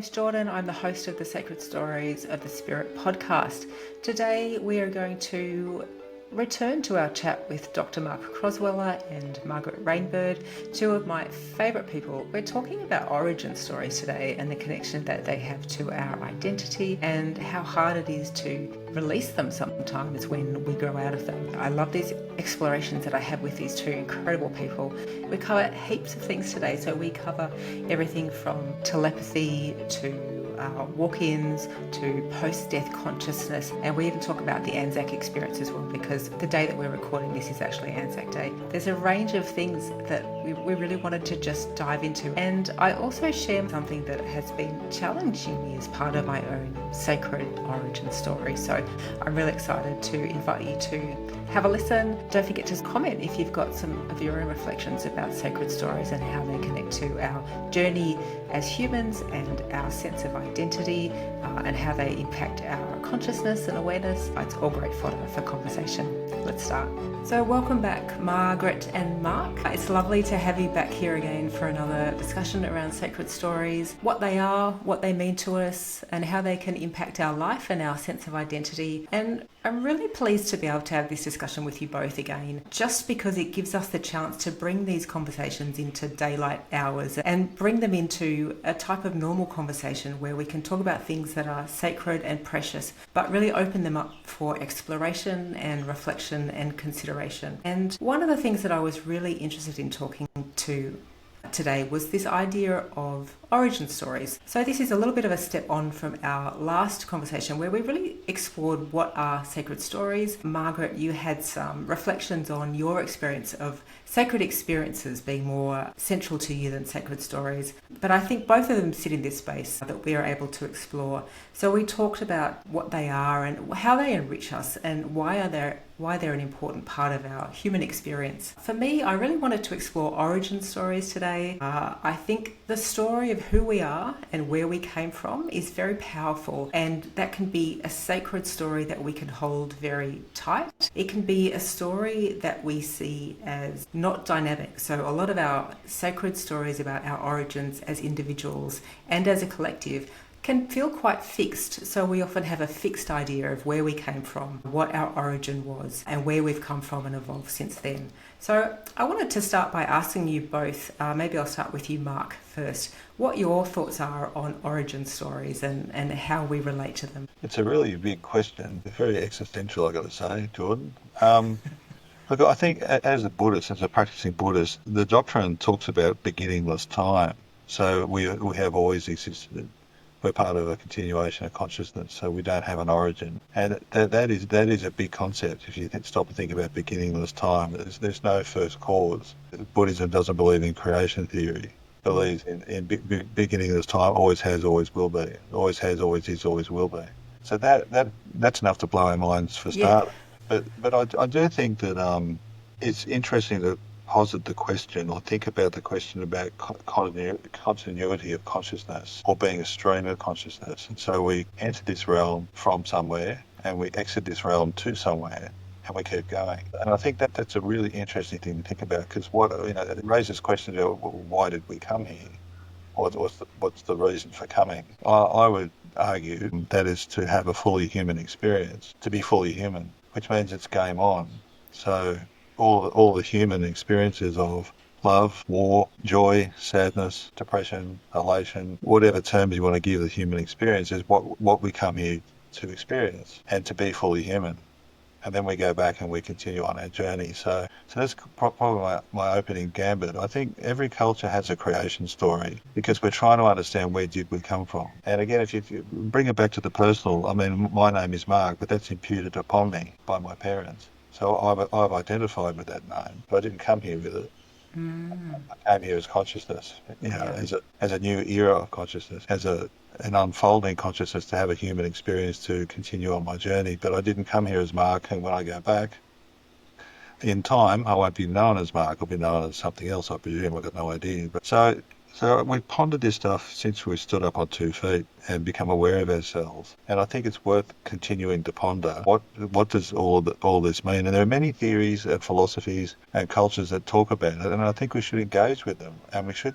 name's Jordan. I'm the host of the Sacred Stories of the Spirit podcast. Today we are going to return to our chat with Dr. Marg Crosweller and Marg Rainbird, two of my favourite people. We're talking about origin stories today and the connection that they have to our identity and how hard it is to release them sometimes when we grow out of them. I love these explorations that I have with these two incredible people. We cover heaps of things today. So we cover everything from telepathy to walk-ins to post-death consciousness, and we even talk about the Anzac experience as well, because the day that we're recording this is actually Anzac Day. There's a range of things that we really wanted to just dive into, and I also share something that has been challenging me as part of my own sacred origin story. So I'm really excited to invite you to have a listen. Don't forget to comment if you've got some of your own reflections about sacred stories and how they connect to our journey as humans and our sense of identity and how they impact our consciousness and awareness. It's all great fodder for conversation. Let's start. So welcome back, Margaret and Mark. It's lovely to have you back here again for another discussion around sacred stories, what they are, what they mean to us, and how they can impact our life and our sense of identity. And I'm really pleased to be able to have this discussion with you both again, just because it gives us the chance to bring these conversations into daylight hours and bring them into a type of normal conversation where we can talk about things that are sacred and precious, but really open them up for exploration and reflection and consideration. And one of the things that I was really interested in talking to today was this idea of origin stories. So this is a little bit of a step on from our last conversation where we really explored what are sacred stories. Margaret, you had some reflections on your experience of sacred experiences being more central to you than sacred stories. But I think both of them sit in this space that we are able to explore. So we talked about what they are and how they enrich us and why they're an important part of our human experience. For me, I really wanted to explore origin stories today. I think the story of who we are and where we came from is very powerful, and that can be a sacred story that we can hold very tight. It can be a story that we see as not dynamic. So a lot of our sacred stories about our origins as individuals and as a collective can feel quite fixed. So we often have a fixed idea of where we came from, what our origin was, and where we've come from and evolved since then. So I wanted to start by asking you both, maybe I'll start with you, Mark, first, what your thoughts are on origin stories and how we relate to them. It's a really big question, very existential, I've got to say, Jordan. Look, I think as a Buddhist, as a practicing Buddhist, the doctrine talks about beginningless time. So we have always existed. We're part of a continuation of consciousness, so we don't have an origin. And that is a big concept. If you stop and think about beginningless time, there's no first cause. Buddhism doesn't believe in creation theory. It believes in beginningless time, always has, always will be. Always has, always is, always will be. So that's enough to blow our minds for starters. But I do think that it's interesting to posit the question or think about the question about continuity of consciousness or being a stream of consciousness. And so we enter this realm from somewhere and we exit this realm to somewhere and we keep going. And I think that's a really interesting thing to think about, because it raises questions about why did we come here? What's the reason for coming? I would argue that is to have a fully human experience, to be fully human, which means it's game on. So all the human experiences of love, war, joy, sadness, depression, elation, whatever terms you want to give the human experience is what we come here to experience and to be fully human. And then we go back and we continue on our journey. So that's probably my opening gambit. I think every culture has a creation story because we're trying to understand where did we come from. And again, if you bring it back to the personal, I mean, my name is Marg, but that's imputed upon me by my parents. So I've identified with that name, but I didn't come here with it. I came here as consciousness, as a new era of consciousness, as an unfolding consciousness to have a human experience to continue on my journey. But I didn't come here as Mark, and when I go back, in time, I won't be known as Mark. I'll be known as something else, I presume. I've got no idea. But so we've pondered this stuff since we stood up on 2 feet and become aware of ourselves. And I think it's worth continuing to ponder. What does all this mean? And there are many theories and philosophies and cultures that talk about it, and I think we should engage with them. And we should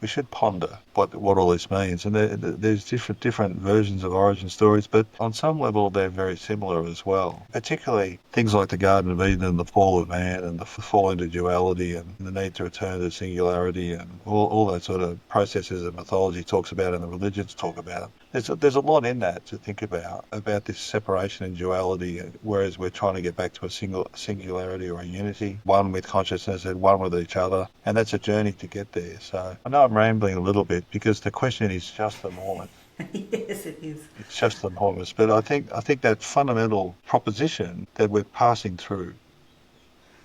we should ponder what all this means. And there's different versions of origin stories, but on some level they're very similar as well. Particularly things like the Garden of Eden and the fall of man and the fall into duality and the need to return to singularity and all those sort of processes that mythology talks about and the religions talk about. There's a lot in that to think about this separation and duality, whereas we're trying to get back to a singularity or a unity, one with consciousness and one with each other, and that's a journey to get there. So I know I'm rambling a little bit because the question is just enormous. Yes, it is. It's just enormous, but I think that fundamental proposition that we're passing through,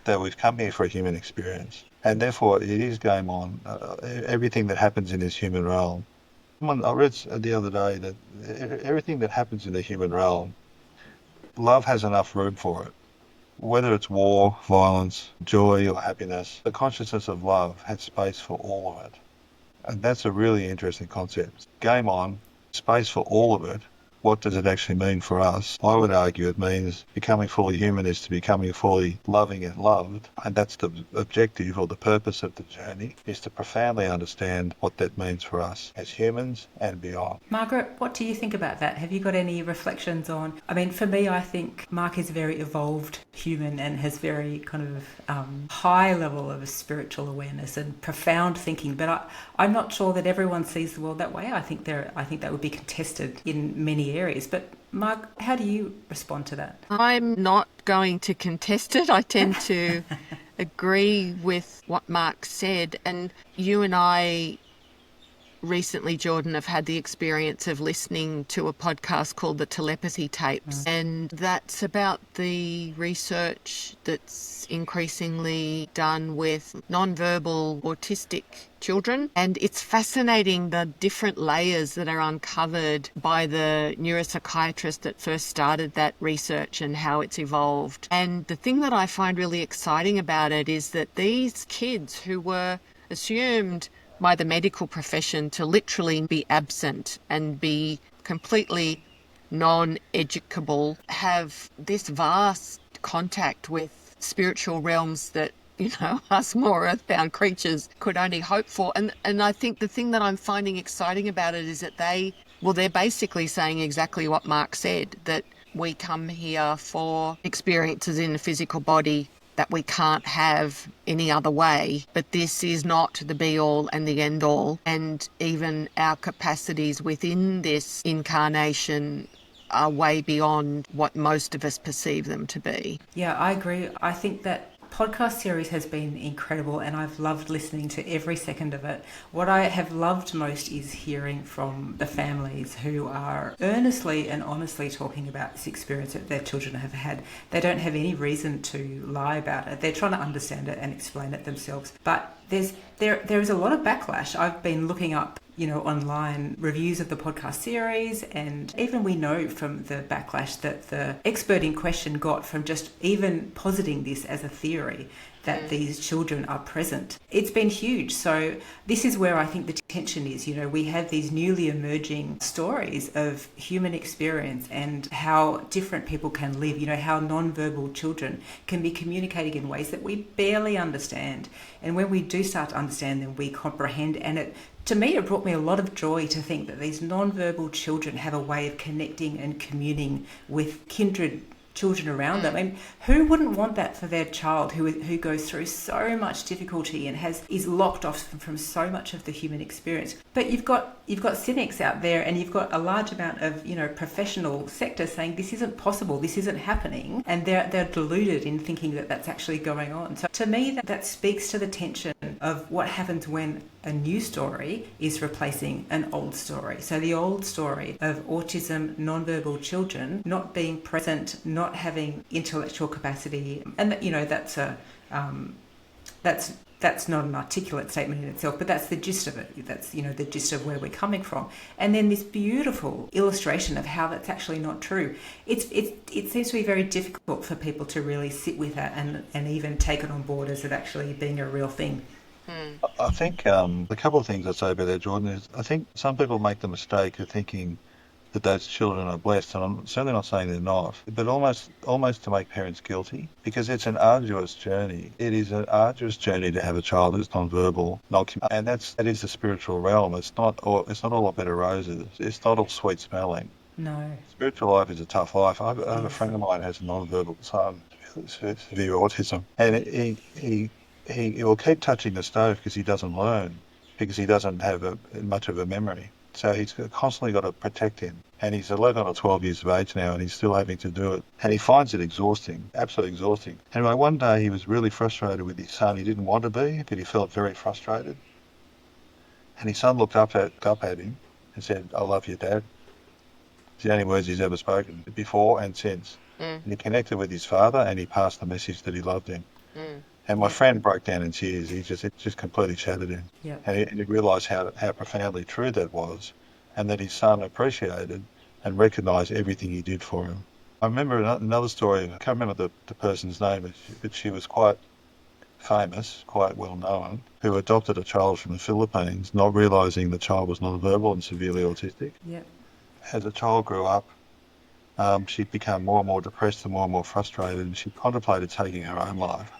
that we've come here for a human experience, and therefore it is game on. Everything that happens in this human realm. I read the other day that everything that happens in the human realm, love has enough room for it. Whether it's war, violence, joy or happiness, the consciousness of love has space for all of it. And that's a really interesting concept. Game on, space for all of it. What does it actually mean for us? I would argue it means becoming fully human is to becoming fully loving and loved. And that's the objective or the purpose of the journey, is to profoundly understand what that means for us as humans and beyond. Margaret, what do you think about that? Have you got any reflections on? I mean, for me, I think Mark is a very evolved human and has very kind of high level of spiritual awareness and profound thinking. But I'm not sure that everyone sees the world that way. I think that would be contested in many areas. But Marg, how do you respond to that? I'm not going to contest it. I tend to agree with what Mark said. And you and I recently, Jordan, have had the experience of listening to a podcast called the Telepathy Tapes. And that's about the research that's increasingly done with non-verbal autistic children. And it's fascinating the different layers that are uncovered by the neuropsychiatrist that first started that research and how it's evolved. And the thing that I find really exciting about it is that these kids who were assumed by the medical profession to literally be absent and be completely non-educable have this vast contact with spiritual realms that, us more earthbound creatures could only hope for. And I think the thing that I'm finding exciting about it is that they're basically saying exactly what Mark said, that we come here for experiences in the physical body that we can't have any other way, but this is not the be-all and the end-all, and even our capacities within this incarnation are way beyond what most of us perceive them to be. Yeah, I agree. I think that podcast series has been incredible and I've loved listening to every second of it. What I have loved most is hearing from the families who are earnestly and honestly talking about this experience that their children have had. They don't have any reason to lie about it. They're trying to understand it and explain it themselves. But there is a lot of backlash. I've been looking up online reviews of the podcast series, and even we know from the backlash that the expert in question got from just even positing this as a theory that these children are present. It's been huge. So this is where I think the tension is. We have these newly emerging stories of human experience and how different people can live, how non-verbal children can be communicating in ways that we barely understand. And when we do start to understand them, we comprehend. And to me, it brought me a lot of joy to think that these non-verbal children have a way of connecting and communing with kindred children around them. And who wouldn't want that for their child who goes through so much difficulty and is locked off from so much of the human experience? But you've got cynics out there, and you've got a large amount of professional sector saying this isn't possible, this isn't happening, and they're deluded in thinking that that's actually going on. So to me, that speaks to the tension of what happens when a new story is replacing an old story. So the old story of autism, non-verbal children not being present, not having intellectual capacity, and that's not an articulate statement in itself, but that's the gist of it. That's the gist of where we're coming from. And then this beautiful illustration of how that's actually not true. It seems to be very difficult for people to really sit with that and even take it on board as it actually being a real thing. I think a couple of things I'd say about that, Jordan, is I think some people make the mistake of thinking that those children are blessed, and I'm certainly not saying they're not, but almost to make parents guilty, because it's an arduous journey. It is an arduous journey to have a child who's non-verbal, and that is the spiritual realm. It's not all a bed of roses. It's not all sweet smelling. No. Spiritual life is a tough life. I have a Yes. friend of mine who has a non-verbal son, severe autism, and he will keep touching the stove because he doesn't learn, because he doesn't have much of a memory. So he's constantly got to protect him. And he's 11 or 12 years of age now, and he's still having to do it. And he finds it exhausting, absolutely exhausting. Anyway, one day he was really frustrated with his son. He didn't want to be, but he felt very frustrated. And his son looked up at him and said, "I love you, Dad." It's the only words he's ever spoken before and since. And he connected with his father, and he passed the message that he loved him. And my friend broke down in tears. It just completely shattered him. Yeah. And he realised how profoundly true that was, and that his son appreciated and recognised everything he did for him. I remember another story. I can't remember the person's name, but she was quite famous, quite well known, who adopted a child from the Philippines, not realising the child was non-verbal and severely autistic. Yeah. As the child grew up, she'd become more and more depressed and more frustrated, and she contemplated taking her own life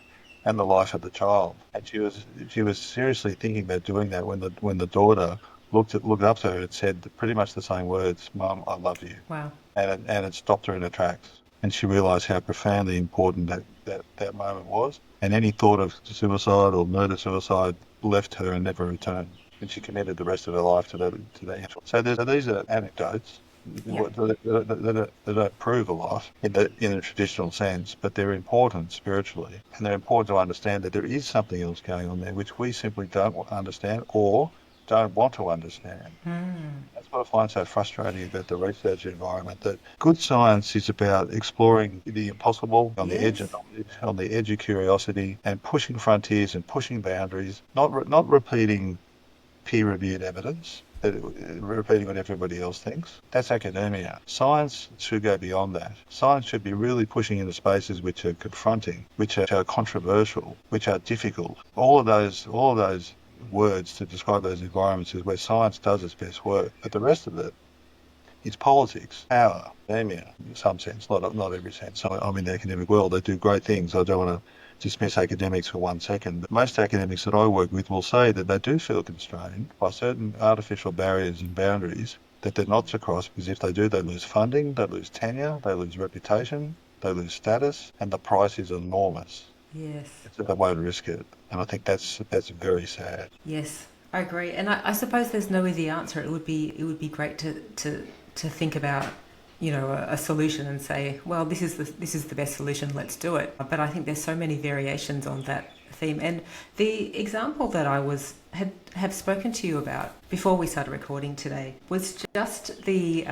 and the life of the child. And she was seriously thinking about doing that when the daughter looked up to her and said pretty much the same words, "Mum, I love you." Wow. And it stopped her in her tracks. And she realised how profoundly important that moment was. And any thought of suicide or murder-suicide left her and never returned. And she committed the rest of her life to that. So these are anecdotes. Yeah. They don't prove a lot in a traditional sense, but they're important spiritually, and they're important to understand that there is something else going on there which we simply don't understand or don't want to understand. That's what I find so frustrating about the research environment, that good science is about exploring the impossible on the edge of curiosity, and pushing frontiers and pushing boundaries, not repeating peer-reviewed evidence, repeating what everybody else thinks. That's academia. Science should go beyond that. Science should be really pushing into spaces which are confronting, which are controversial, which are difficult. All of those words to describe those environments is where science does its best work. But the rest of it is politics, power, academia, in some sense, not every sense. I'm in the academic world. They do great things. I don't want to dismiss academics for 1 second, but most academics that I work with will say that they do feel constrained by certain artificial barriers and boundaries that they're not to cross, because if they do, they lose funding, they lose tenure, they lose reputation, they lose status, and the price is enormous. Yes. They won't risk it, and I think that's very sad. Yes, I agree. And I suppose there's no easy answer. It would be great to think about, a solution and say, well, this is the best solution, let's do it. But I think there's so many variations on that theme. And the example that I have spoken to you about before we started recording today was just the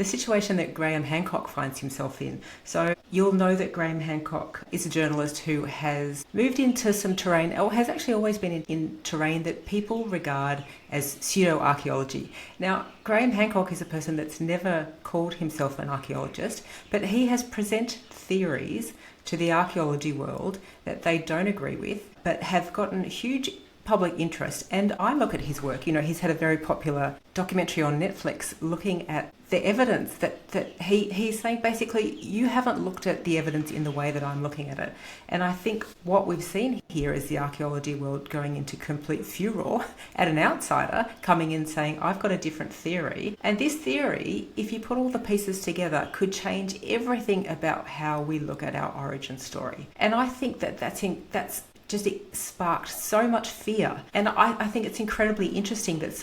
situation that Graham Hancock finds himself in. So you'll know that Graham Hancock is a journalist who has moved into some terrain, or has actually always been in terrain that people regard as pseudo-archaeology. Now, Graham Hancock is a person that's never called himself an archaeologist, but he has presented theories to the archaeology world that they don't agree with, but have gotten huge public interest. And I look at his work, he's had a very popular documentary on Netflix looking at the evidence that he's saying, basically, you haven't looked at the evidence in the way that I'm looking at it. And I think what we've seen here is the archaeology world going into complete furor at an outsider coming in saying, I've got a different theory. And this theory, if you put all the pieces together, could change everything about how we look at our origin story. And I think that's just it sparked so much fear. And I think it's incredibly interesting that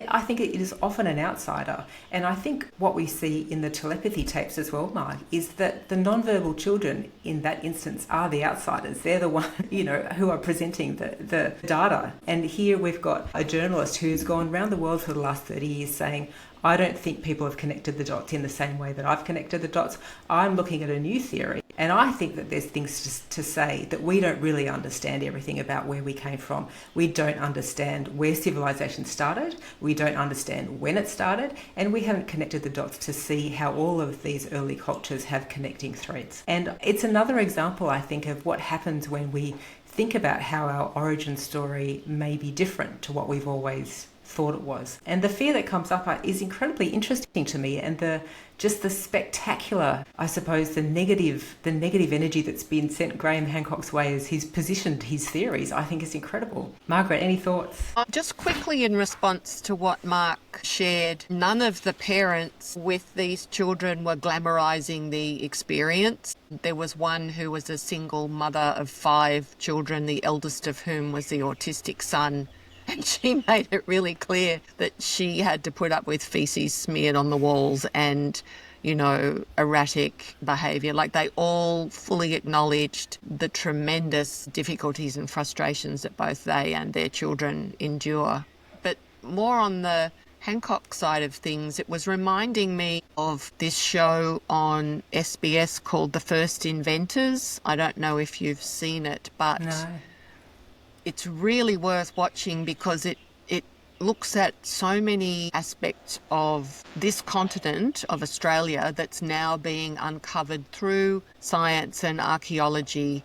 I think it is often an outsider. And I think what we see in the telepathy tapes as well, Marg, is that the non-verbal children in that instance are the outsiders. They're the one, who are presenting the data. And here we've got a journalist who's gone around the world for the last 30 years saying, I don't think people have connected the dots in the same way that I've connected the dots. I'm looking at a new theory. And I think that there's things to say that we don't really understand everything about where we came from. We don't understand where civilization started. We don't understand when it started. And we haven't connected the dots to see how all of these early cultures have connecting threads. And it's another example, I think, of what happens when we think about how our origin story may be different to what we've always thought it was. And the fear that comes up is incredibly interesting to me, and the spectacular, I suppose, the negative energy that's been sent Graham Hancock's way as he's positioned his theories, I think is incredible. Margaret, any thoughts? Just quickly in response to what Mark shared, none of the parents with these children were glamorising the experience. There was one who was a single mother of 5 children, the eldest of whom was the autistic son. And she made it really clear that she had to put up with faeces smeared on the walls and, erratic behaviour. Like, they all fully acknowledged the tremendous difficulties and frustrations that both they and their children endure. But more on the Hancock side of things, it was reminding me of this show on SBS called The First Inventors. I don't know if you've seen it, but... No. It's really worth watching because it looks at so many aspects of this continent of Australia that's now being uncovered through science and archaeology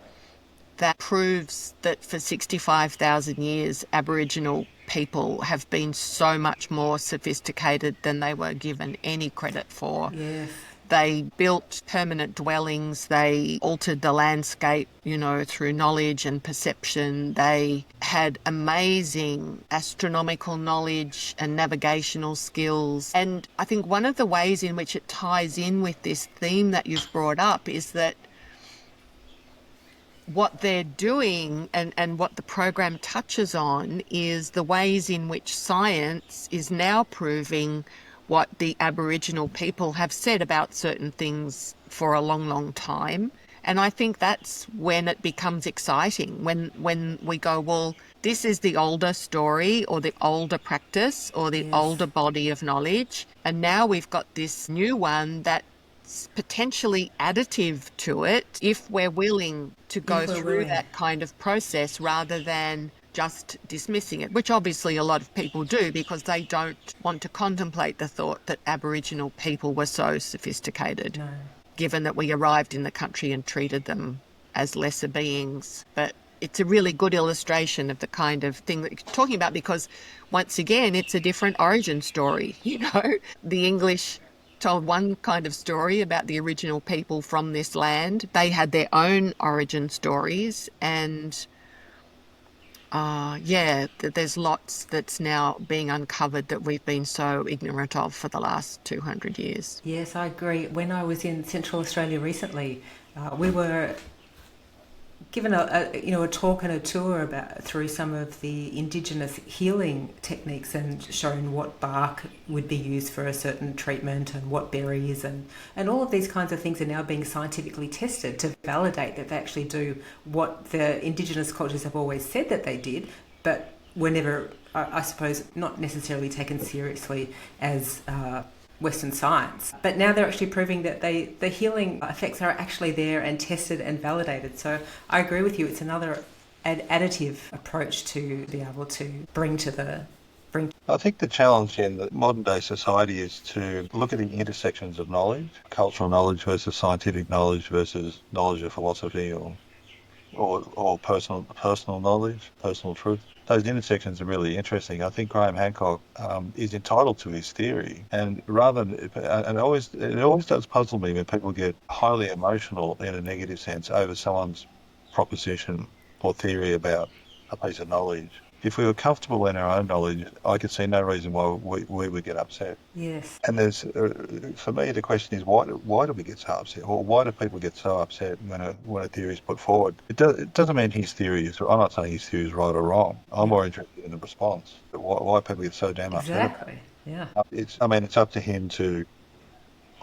that proves that for 65,000 years Aboriginal people have been so much more sophisticated than they were given any credit for. Yes. They built permanent dwellings, they altered the landscape, through knowledge and perception. They had amazing astronomical knowledge and navigational skills. And I think one of the ways in which it ties in with this theme that you've brought up is that what they're doing and what the program touches on is the ways in which science is now proving what the Aboriginal people have said about certain things for a long, long time. And I think that's when it becomes exciting, when we go, well, this is the older story or the older practice or the older body of knowledge. And now we've got this new one that's potentially additive to it if we're willing to go through that kind of process rather than just dismissing it, which obviously a lot of people do because they don't want to contemplate the thought that Aboriginal people were so sophisticated, given that we arrived in the country and treated them as lesser beings. But it's a really good illustration of the kind of thing that you're talking about because, once again, it's a different origin story. The English told one kind of story about the original people from this land. They had their own origin stories and... there's lots that's now being uncovered that we've been so ignorant of for the last 200 years. Yes, I agree. When I was in Central Australia recently, we were given a talk and a tour through some of the Indigenous healing techniques and shown what bark would be used for a certain treatment and what berries and all of these kinds of things are now being scientifically tested to validate that they actually do what the Indigenous cultures have always said that they did, but were never, I suppose, not necessarily taken seriously as Western science. But now they're actually proving that the healing effects are actually there and tested and validated. So I agree with you. It's another additive approach to be able to bring to the... I think the challenge in the modern day society is to look at the intersections of knowledge, cultural knowledge versus scientific knowledge versus knowledge of philosophy or personal knowledge, personal truth. Those intersections are really interesting. I think Graham Hancock is entitled to his theory, and it always does puzzle me when people get highly emotional in a negative sense over someone's proposition or theory about a piece of knowledge. If we were comfortable in our own knowledge, I could see no reason why we would get upset. Yes. And there's, for me, the question is why do we get so upset, or why do people get so upset when a theory is put forward? It doesn't mean his theory is. I'm not saying his theory is right or wrong. I'm more interested in the response. Why people get so damn upset? Exactly. Yeah. It's up to him to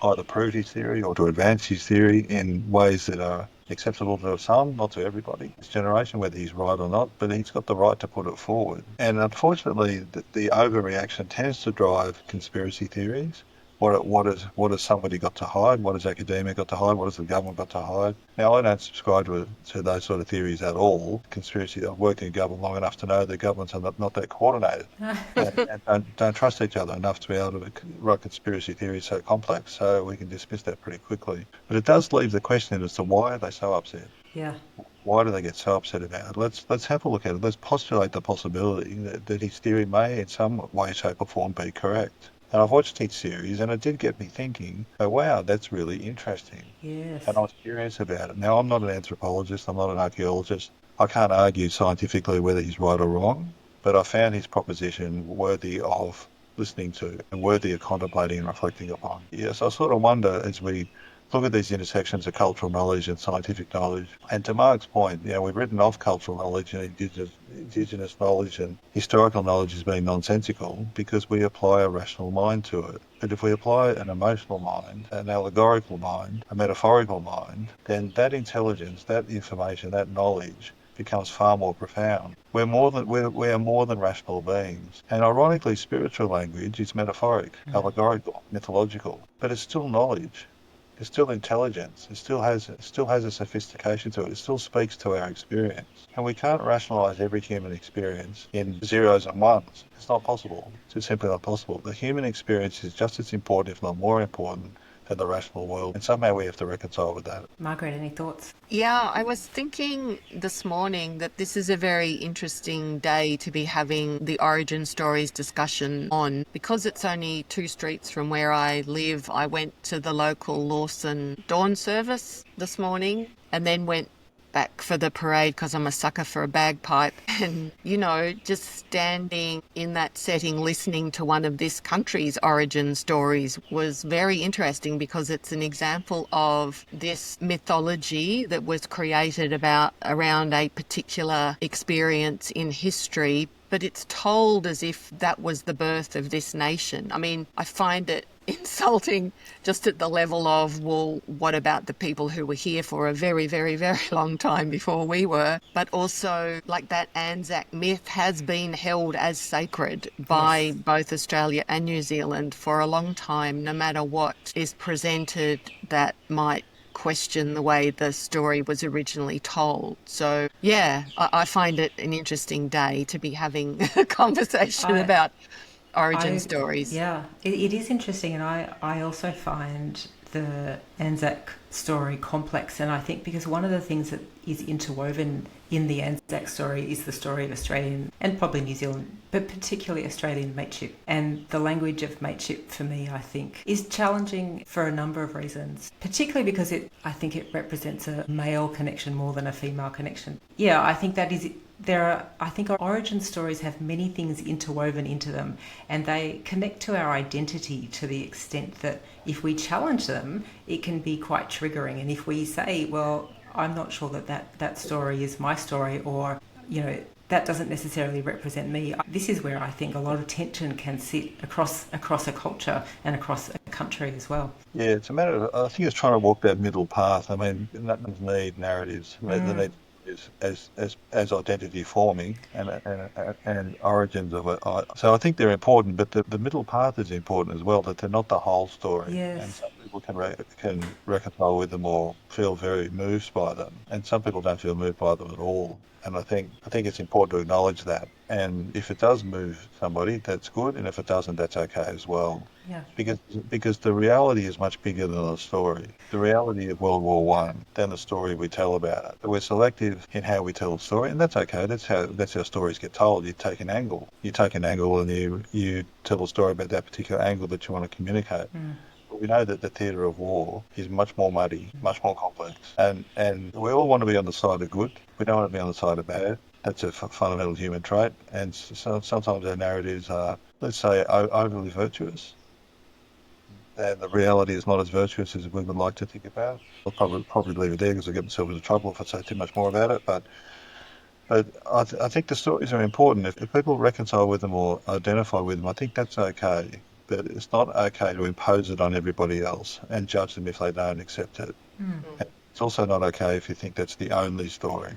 either prove his theory or to advance his theory in ways that are acceptable to some, not to everybody. This generation, whether he's right or not, but he's got the right to put it forward. And unfortunately, the overreaction tends to drive conspiracy theories. What has somebody got to hide? What has academia got to hide? What has the government got to hide? Now, I don't subscribe to those sort of theories at all. Conspiracy, I've worked in government long enough to know that governments are not that coordinated and don't trust each other enough to be able to write conspiracy theories so complex, so we can dismiss that pretty quickly. But it does leave the question as to why are they so upset? Yeah. Why do they get so upset about it? Let's have a look at it. Let's postulate the possibility that his theory may in some way, shape or form be correct. And I've watched each series and it did get me thinking, oh wow, that's really interesting. Yes. And I was curious about it. Now, I'm not an anthropologist, I'm not an archaeologist. I can't argue scientifically whether he's right or wrong, but I found his proposition worthy of listening to and worthy of contemplating and reflecting upon. Yes, I sort of wonder as we look at these intersections of cultural knowledge and scientific knowledge. And to Mark's point, we've written off cultural knowledge and indigenous knowledge and historical knowledge as being nonsensical because we apply a rational mind to it. But if we apply an emotional mind, an allegorical mind, a metaphorical mind, then that intelligence, that information, that knowledge becomes far more profound. We are more than rational beings. And ironically, spiritual language is metaphoric, allegorical, mythological, but it's still knowledge. It's still intelligence. It still has a sophistication to it. It still speaks to our experience. And we can't rationalise every human experience in zeros and ones. It's not possible. It's just simply not possible. The human experience is just as important, if not more important, than the rational world. And somehow we have to reconcile with that. Margaret, any thoughts? Yeah, I was thinking this morning that this is a very interesting day to be having the origin stories discussion on. Because it's only 2 streets from where I live, I went to the local Lawson dawn service this morning and then went back for the parade because I'm a sucker for a bagpipe. And, just standing in that setting, listening to one of this country's origin stories was very interesting because it's an example of this mythology that was created around a particular experience in history, but it's told as if that was the birth of this nation. I mean, I find it insulting just at the level of, well, what about the people who were here for a very, very, very long time before we were? But also, like, that Anzac myth has been held as sacred by both Australia and New Zealand for a long time, no matter what is presented that might question the way the story was originally told. So, yeah, I find it an interesting day to be having a conversation about origin stories. Yeah, it is interesting, and I also find the Anzac story complex, and I think because one of the things that is interwoven in the Anzac story is the story of Australian and probably New Zealand, but particularly Australian mateship. And the language of mateship for me, I think, is challenging for a number of reasons, particularly because I think it represents a male connection more than a female connection. Yeah, I think that is... I think our origin stories have many things interwoven into them, and they connect to our identity to the extent that if we challenge them, it can be quite triggering. And if we say, well, I'm not sure that story is my story, or, that doesn't necessarily represent me, this is where I think a lot of tension can sit across a culture and across a country as well. Yeah, it's a matter of, I think it's trying to walk that middle path. I mean, nations need narratives. They need as identity forming and origins of it. So I think they're important, but the middle path is important as well, that they're not the whole story. Yes. And some people can reconcile with them or feel very moved by them, and some people don't feel moved by them at all. And I think it's important to acknowledge that. And if it does move somebody, that's good. And if it doesn't, that's okay as well. Yeah. Because the reality is much bigger than the story. The reality of World War One than the story we tell about it. We're selective in how we tell the story, and that's okay. That's how stories get told. You take an angle. And you tell a story about that particular angle that you want to communicate. But we know that the theatre of war is much more muddy, much more complex. And we all want to be on the side of good. We don't want to be on the side of bad. That's a fundamental human trait. And sometimes our narratives are, let's say, overly virtuous. And the reality is not as virtuous as we would like to think about. I'll probably leave it there because I'll get myself into trouble if I say too much more about it. But I think the stories are important. If people reconcile with them or identify with them, I think that's okay. But it's not okay to impose it on everybody else and judge them if they don't accept it. It's also not okay if you think that's the only story,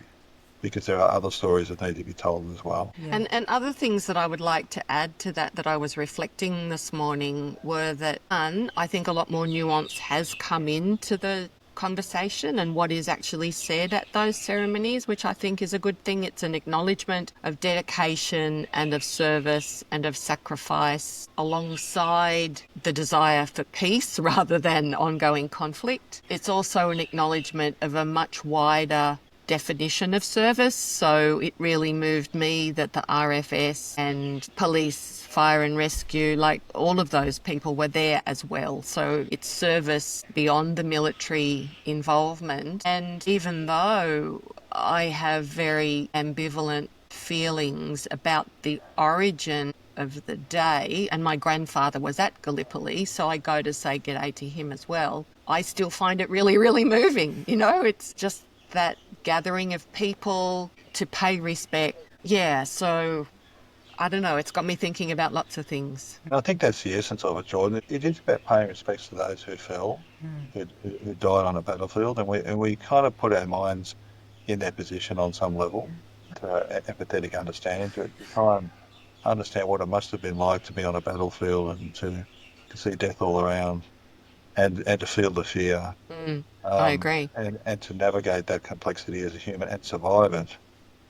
because there are other stories that need to be told as well. Yeah. And other things that I would like to add to that I was reflecting this morning were that, I think a lot more nuance has come into the conversation and what is actually said at those ceremonies, which I think is a good thing. It's an acknowledgement of dedication and of service and of sacrifice alongside the desire for peace rather than ongoing conflict. It's also an acknowledgement of a much wider definition of service. So it really moved me that the RFS and police, fire and rescue, like all of those people were there as well. So it's service beyond the military involvement. And even though I have very ambivalent feelings about the origin of the day, and my grandfather was at Gallipoli, so I go to say g'day to him as well, I still find it really, really moving. You know, it's just that gathering of people to pay respect. Yeah, so I don't know, it's got me thinking about lots of things. And I think that's the essence of it, Jordan. It is about paying respects to those who fell, who died on a battlefield, and we kind of put our minds in their position on some level, to empathetic understanding, to try and understand what it must have been like to be on a battlefield and to see death all around, and to feel the fear. I agree. And to navigate that complexity as a human and survive it,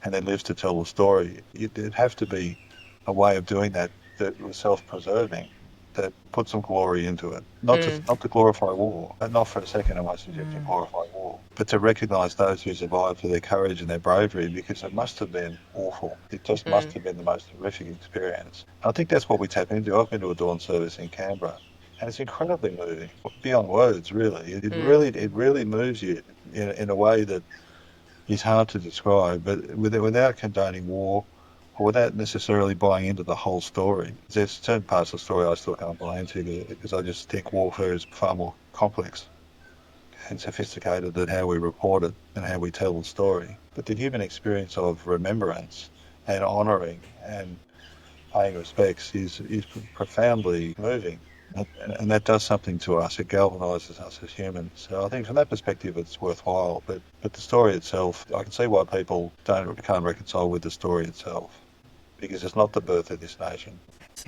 and then live to tell the story. It'd have to be a way of doing that was self-preserving, that put some glory into it. Not to glorify war, and not for a second am I suggesting glorify war, but to recognise those who survived for their courage and their bravery, because it must have been awful. It just must have been the most horrific experience. I think that's what we tap into. I've been to a dawn service in Canberra, and it's incredibly moving, beyond words, really. It really moves you in a way that is hard to describe, but without condoning war, or without necessarily buying into the whole story. There's certain parts of the story I still can't buy into, because I just think warfare is far more complex and sophisticated than how we report it and how we tell the story. But the human experience of remembrance and honouring and paying respects is profoundly moving. And that does something to us. It galvanises us as humans. So I think from that perspective it's worthwhile. But the story itself, I can see why people can't reconcile with the story itself, because it's not the birth of this nation.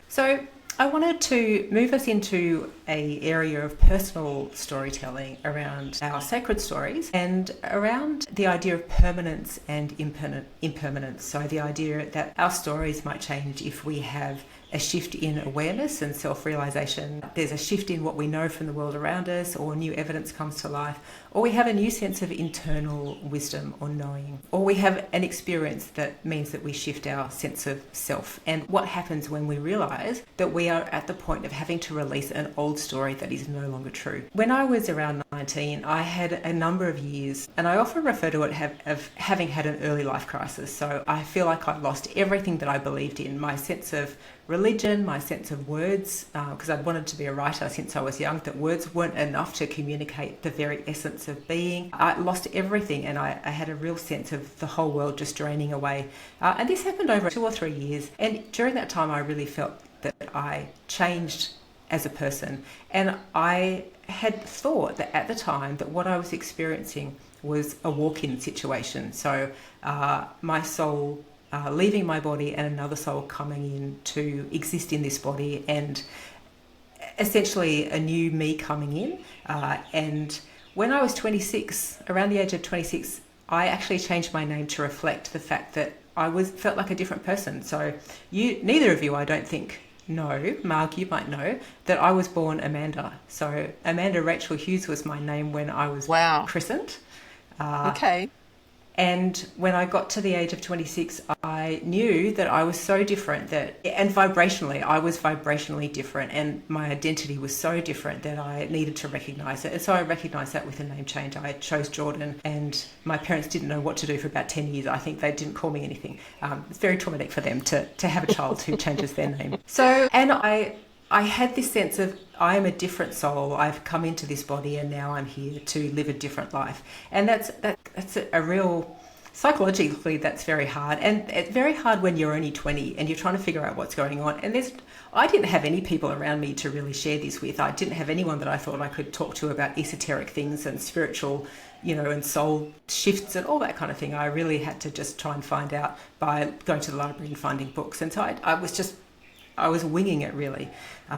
So I wanted to move us into an area of personal storytelling around our sacred stories and around the idea of permanence and impermanence. So the idea that our stories might change if we have a shift in awareness and self-realisation. There's a shift in what we know from the world around us, or new evidence comes to life, or we have a new sense of internal wisdom or knowing, or we have an experience that means that we shift our sense of self. And what happens when we realise that we are at the point of having to release an old story that is no longer true? When I was around 19, I had a number of years, and I often refer to it of having had an early life crisis. So I feel like I lost everything that I believed in, my sense of religion, my sense of words, because I'd wanted to be a writer since I was young, that words weren't enough to communicate the very essence of being. I lost everything, and I had a real sense of the whole world just draining away. And this happened over 2 or 3 years. And during that time, I really felt that I changed as a person. And I had thought that at the time that what I was experiencing was a walk-in situation. So my soul leaving my body and another soul coming in to exist in this body, and essentially a new me coming in. And when I was 26, around the age of 26, I actually changed my name to reflect the fact that I felt like a different person. So neither of you, I don't think, know. Marg, you might know that I was born Amanda. So Amanda Rachel Hughes was my name when I was christened. Okay. And when I got to the age of 26, I knew that I was so different and vibrationally, I was vibrationally different, and my identity was so different that I needed to recognise it. And so I recognised that with a name change. I chose Jordan, and my parents didn't know what to do for about 10 years. I think they didn't call me anything. It's very traumatic for them to have a child who changes their name. And I had this sense of, I am a different soul. I've come into this body and now I'm here to live a different life. And that's a real, psychologically, that's very hard. And it's very hard when you're only 20 and you're trying to figure out what's going on. And I didn't have any people around me to really share this with. I didn't have anyone that I thought I could talk to about esoteric things and spiritual, and soul shifts and all that kind of thing. I really had to just try and find out by going to the library and finding books. And so I was winging it really.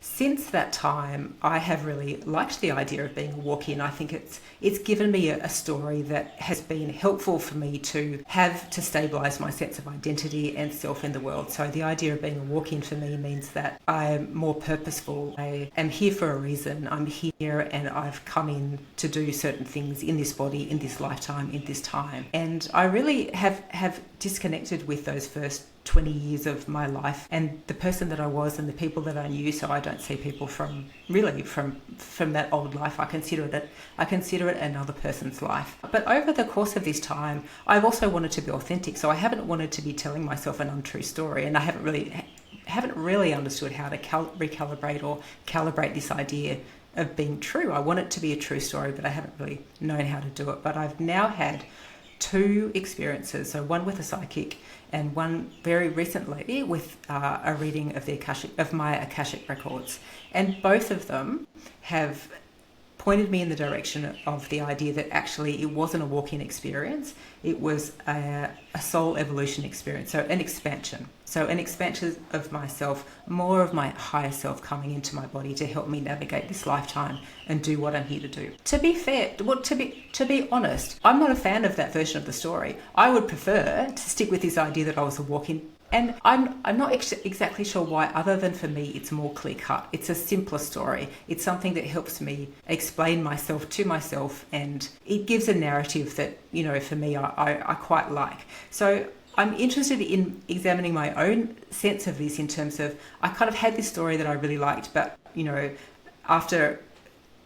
Since that time, I have really liked the idea of being a walk-in. I think it's given me a story that has been helpful for me to have to stabilise my sense of identity and self in the world. So the idea of being a walk-in for me means that I'm more purposeful. I am here for a reason. I'm here and I've come in to do certain things in this body, in this lifetime, in this time. And I really have disconnected with those first 20 years of my life and the person that I was and the people that I knew. So I don't see people from that old life. I consider it another person's life. But over the course of this time, I've also wanted to be authentic. So I haven't wanted to be telling myself an untrue story, and I haven't really understood how to recalibrate or calibrate this idea of being true. I want it to be a true story, but I haven't really known how to do it. But I've now had 2 experiences, so one with a psychic and one very recently with a reading of my Akashic records. And both of them have pointed me in the direction of the idea that actually it wasn't a walk-in experience, it was a soul evolution experience, so an expansion. So an expansion of myself, more of my higher self coming into my body to help me navigate this lifetime and do what I'm here to do. To be fair, to be honest, I'm not a fan of that version of the story. I would prefer to stick with this idea that I was a walk-in. And I'm not exactly sure why, other than for me, it's more clear-cut. It's a simpler story. It's something that helps me explain myself to myself, and it gives a narrative that, for me, I quite like. So I'm interested in examining my own sense of this in terms of, I kind of had this story that I really liked, but, after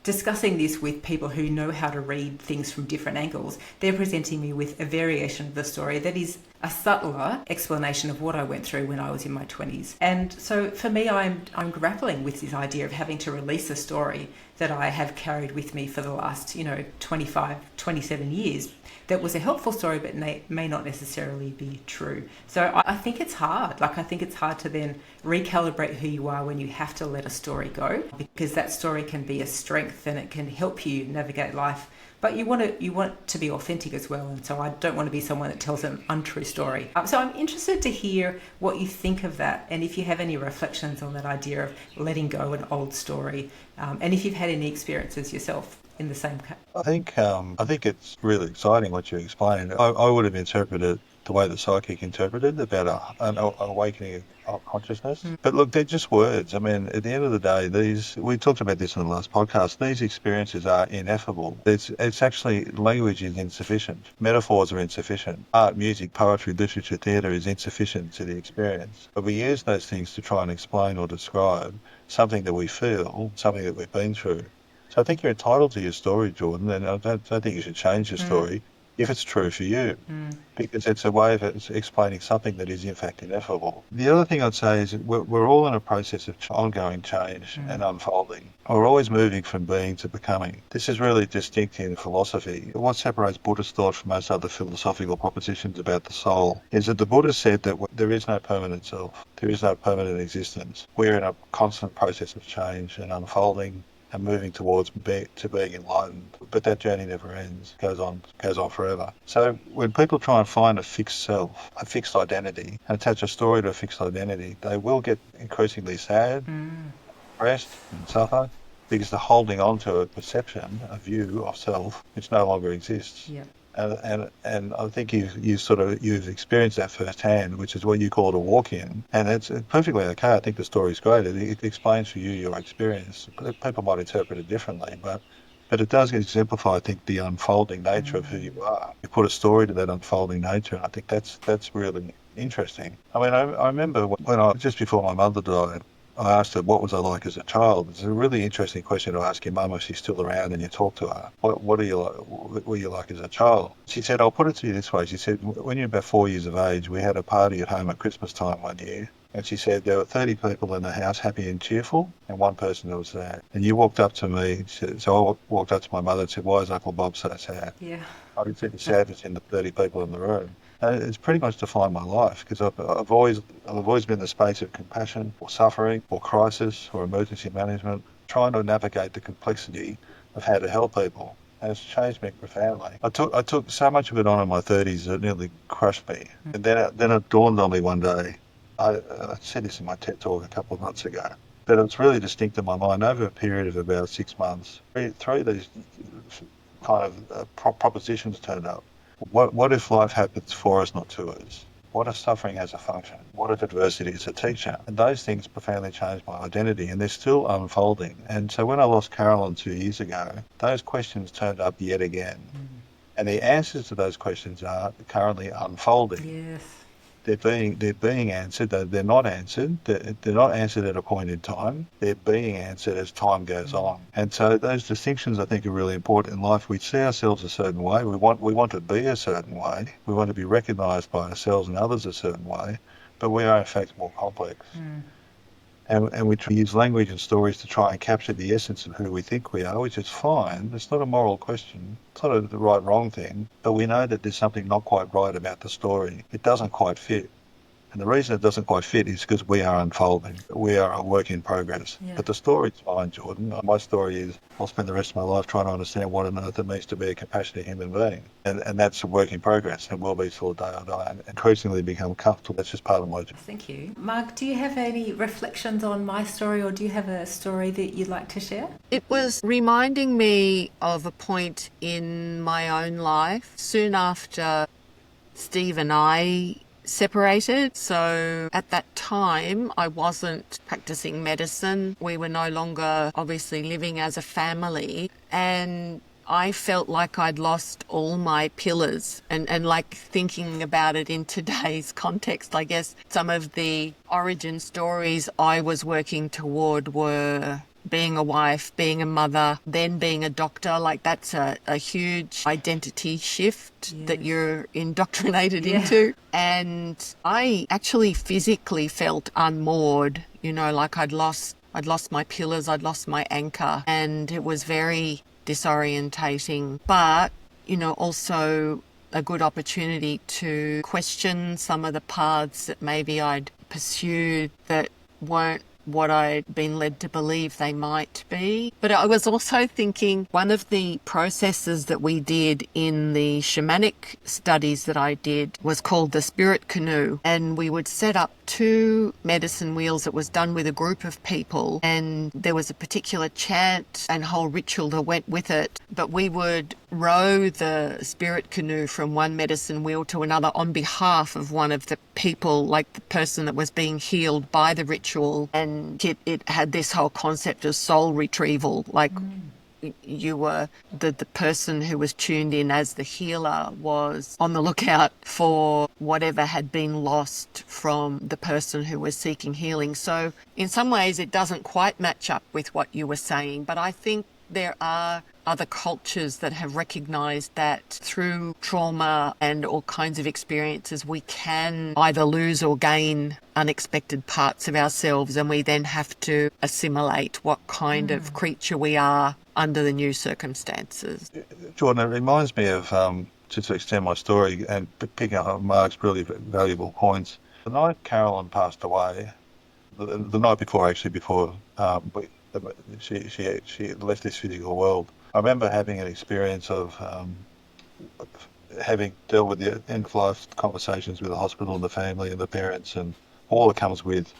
discussing this with people who know how to read things from different angles, they're presenting me with a variation of the story that is a subtler explanation of what I went through when I was in my 20s. And so for me, I'm grappling with this idea of having to release a story that I have carried with me for the last, 25, 27 years. That was a helpful story, but may not necessarily be true. So I think it's hard. I think it's hard to then recalibrate who you are when you have to let a story go, because that story can be a strength and it can help you navigate life. But you want to be authentic as well, and so I don't want to be someone that tells an untrue story. So I'm interested to hear what you think of that, and if you have any reflections on that idea of letting go an old story, and if you've had any experiences yourself in the same case. I think it's really exciting what you explained. I would have interpreted the way the psychic interpreted about an awakening of consciousness. But look, they're just words. I mean, at the end of the day, we talked about this in the last podcast, these experiences are ineffable. It's actually, language is insufficient. Metaphors are insufficient. Art, music, poetry, literature, theatre is insufficient to the experience. But we use those things to try and explain or describe something that we feel, something that we've been through. So I think you're entitled to your story, Jordan, and I don't think you should change your story if it's true for you, because it's a way of explaining something that is in fact ineffable. The other thing I'd say is we're all in a process of ongoing change and unfolding. We're always moving from being to becoming. This is really distinct in philosophy. What separates Buddhist thought from most other philosophical propositions about the soul is that the Buddha said that there is no permanent self. There is no permanent existence. We're in a constant process of change and unfolding and moving towards being enlightened. But that journey never ends, goes on forever. So when people try and find a fixed self, a fixed identity, and attach a story to a fixed identity, they will get increasingly sad, depressed, and suffer, because they're holding on to a perception, a view of self, which no longer exists. Yeah. And I think you've experienced that firsthand, which is what you call it a walk-in, and it's perfectly okay. I think the story's great. It explains for you your experience. People might interpret it differently, but it does exemplify, I think, the unfolding nature of who you are. You put a story to that unfolding nature, and I think that's really interesting. I mean, I remember when just before my mother died, I asked her, what was I like as a child? It's a really interesting question to ask your mum if she's still around and you talk to her. What were you like as a child? She said, I'll put it to you this way. She said, when you're about 4 years of age, we had a party at home at Christmas time one year. And she said there were 30 people in the house, happy and cheerful, and one person who was sad. And you walked up to me, so I walked up to my mother and said, why is Uncle Bob so sad? Yeah. I could see the sadness in the 30 people in the room. And it's pretty much defined my life, because I've always been in the space of compassion or suffering or crisis or emergency management, trying to navigate the complexity of how to help people. And it's changed me profoundly. I took so much of it on in my 30s that it nearly crushed me. And then it dawned on me one day I said this in my TED talk a couple of months ago, but it's really distinct in my mind over a period of about 6 months. Three of these kind of propositions turned up. What if life happens for us, not to us? What if suffering has a function? What if adversity is a teacher? And those things profoundly changed my identity, and they're still unfolding. And so when I lost Carolyn 2 years ago, those questions turned up yet again. And the answers to those questions are currently unfolding. Yes. They're being answered. They're not answered. They're not answered at a point in time. They're being answered as time goes on. And so those distinctions, I think, are really important in life. We see ourselves a certain way. We want to be a certain way. We want to be recognised by ourselves and others a certain way. But we are, in fact, more complex. And we try to use language and stories to try and capture the essence of who we think we are, which is fine. It's not a moral question. It's not a right-wrong thing. But we know that there's something not quite right about the story. It doesn't quite fit. And the reason it doesn't quite fit is because we are unfolding. We are a work in progress. Yeah. But the story's fine, Jordan. My story is I'll spend the rest of my life trying to understand what on earth it means to be a compassionate human being. And that's a work in progress and will be till the day I die. And increasingly become comfortable. That's just part of my job. Thank you. Marg, do you have any reflections on my story, or do you have a story that you'd like to share? It was reminding me of a point in my own life soon after Steve and I separated. So at that time, I wasn't practicing medicine. We were no longer obviously living as a family. And I felt like I'd lost all my pillars, and like thinking about it in today's context, I guess some of the origin stories I was working toward were being a wife, being a mother, then being a doctor. Like that's a huge identity shift that you're indoctrinated into. And I actually physically felt unmoored, like I'd lost my pillars, I'd lost my anchor, and it was very disorientating, but also a good opportunity to question some of the paths that maybe I'd pursued that weren't what I'd been led to believe they might be. But I was also thinking one of the processes that we did in the shamanic studies that I did was called the spirit canoe, and we would set up 2 medicine wheels. It was done with a group of people, and there was a particular chant and whole ritual that went with it, but we would row the spirit canoe from one medicine wheel to another on behalf of one of the people, like the person that was being healed by the ritual. And it had this whole concept of soul retrieval, like you were the person who was tuned in as the healer was on the lookout for whatever had been lost from the person who was seeking healing. So in some ways it doesn't quite match up with what you were saying, but I think there are other cultures that have recognised that through trauma and all kinds of experiences we can either lose or gain unexpected parts of ourselves, and we then have to assimilate what kind of creature we are under the new circumstances. Jordan, it reminds me of, just to extend my story and picking up on Marg's really valuable points, the night Carolyn passed away, the night before she left this physical world, I remember having an experience of having dealt with the end-of-life conversations with the hospital and the family and the parents and all that comes with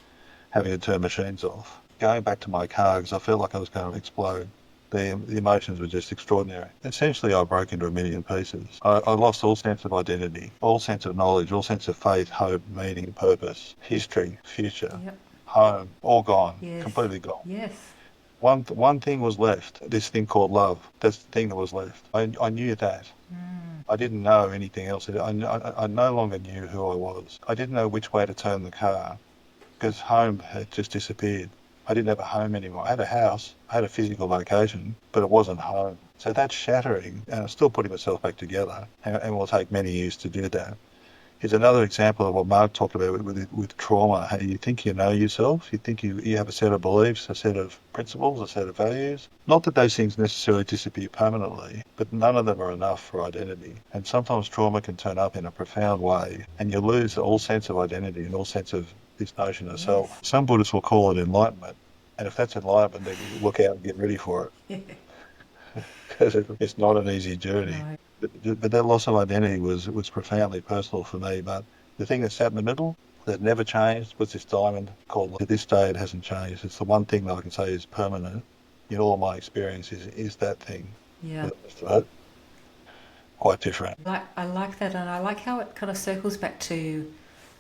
having to turn machines off. Going back to my car because I felt like I was going to explode. The emotions were just extraordinary. Essentially, I broke into a million pieces. I lost all sense of identity, all sense of knowledge, all sense of faith, hope, meaning, purpose, history, future, home, all gone, completely gone. Yes. One thing was left, this thing called love. That's the thing that was left. I knew that. I didn't know anything else. I no longer knew who I was. I didn't know which way to turn the car because home had just disappeared. I didn't have a home anymore. I had a house, I had a physical location, but it wasn't home. So that's shattering, and I'm still putting myself back together, and will take many years to do that. Here's another example of what Marg talked about with trauma. How you think you know yourself, you think you have a set of beliefs, a set of principles, a set of values. Not that those things necessarily disappear permanently, but none of them are enough for identity. And sometimes trauma can turn up in a profound way, and you lose all sense of identity and all sense of this notion of self. Some Buddhists will call it enlightenment, and if that's enlightenment, then you look out and get ready for it. Because it's not an easy journey. No. But that loss of identity was profoundly personal for me. But the thing that sat in the middle that never changed was this diamond called. To this day, it hasn't changed. It's the one thing that I can say is permanent in all my experiences is that thing. Yeah. But quite different. I like that, and I like how it kind of circles back to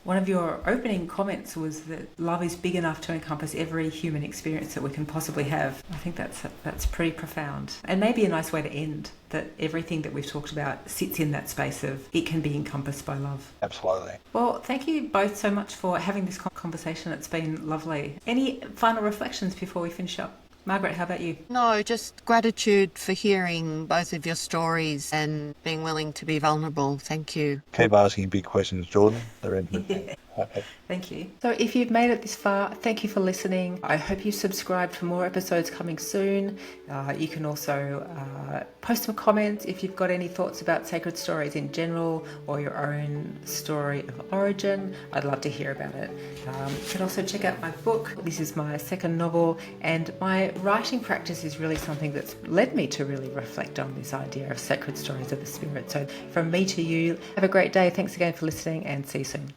one of your opening comments was that love is big enough to encompass every human experience that we can possibly have. I think that's pretty profound, and maybe a nice way to end, that everything that we've talked about sits in that space of it can be encompassed by love. Absolutely. Well, thank you both so much for having this conversation. It's been lovely. Any final reflections before we finish up? Margaret, how about you? No, just gratitude for hearing both of your stories and being willing to be vulnerable. Thank you. Keep asking big questions, Jordan. They're interesting. Okay. Thank you. So if you've made it this far, thank you for listening. I hope you subscribed for more episodes coming soon. You can also post some comments if you've got any thoughts about sacred stories in general or your own story of origin. I'd love to hear about it. You can also check out my book. This is my second novel, and my writing practice is really something that's led me to really reflect on this idea of sacred stories of the spirit. So from me to you, have a great day. Thanks again for listening, and see you soon.